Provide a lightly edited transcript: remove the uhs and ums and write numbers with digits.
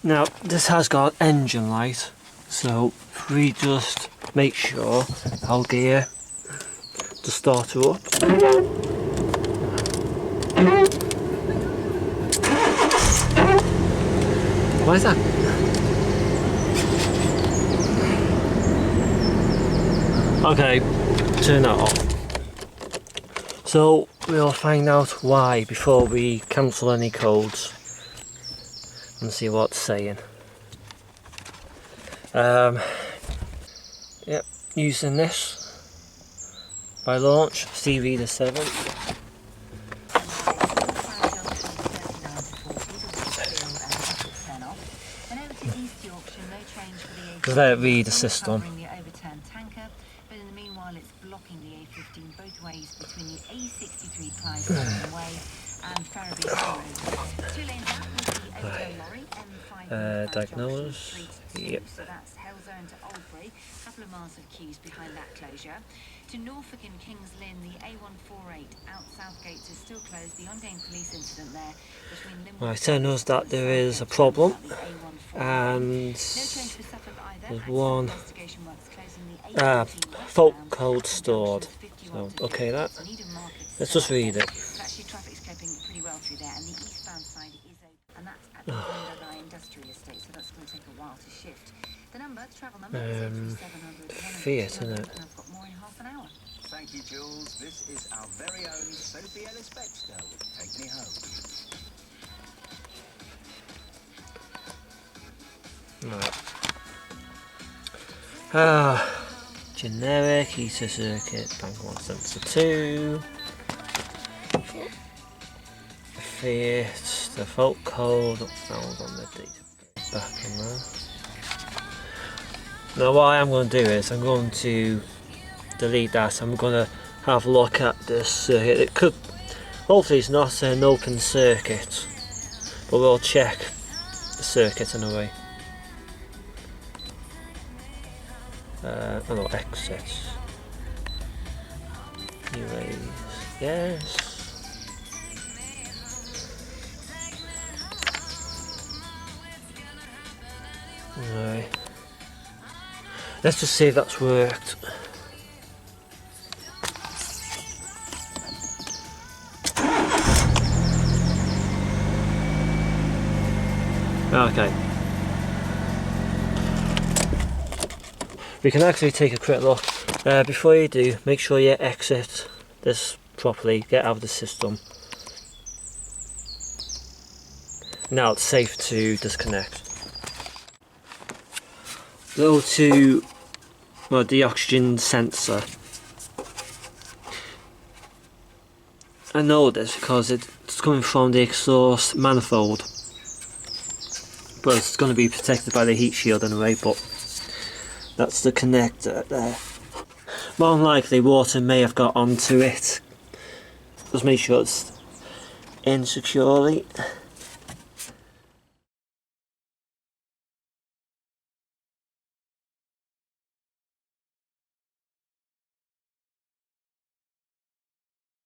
Now this has got engine light, so if we just make sure I'll gear the starter up. Why is that? Okay, turn that off. So we'll find out why before we cancel any codes and see what it's saying. Yep, using this by launch, CV to 7. Because let it read the system. Diagnostic. Yep. So that's Hellzone to Oldbury, a couple of miles of queues behind that closure. To Norfolk and Kings Lynn, the A148 out Southgate is still closed. The ongoing police incident there between Limwood. Right, telling us that there is a problem, and there's one fault code stored. So, okay, that. Let's just read it. Actually, traffic's coping pretty well through there, and the eastbound side is open, and that's at the Punto industrial estate, so that's going to take a while to shift. The number, travel number, is 700. Fiat, isn't it? And I've got more in half an hour. Thank you, Jules. This is our very own Sophie Ellis Bextor with Take Me Home. Right. Generic heater circuit, bank 1 sensor 2. Fiat, the fault code found on the database. Back in there. Now what I am going to do is I'm going to delete that. I'm going to have a look at this circuit. It could, hopefully it's not an open circuit, but we'll check the circuit anyway. Oh no, exits. Erase, yes. Right. Let's just see if that's worked. Okay. We can actually take a quick look. Before you do, make sure you exit this properly, get out of the system. Now it's safe to disconnect. Go to the oxygen sensor. I know this because it's coming from the exhaust manifold, but it's going to be protected by the heat shield anyway, but that's the connector there. More than likely water may have got onto it. Just make sure it's in securely.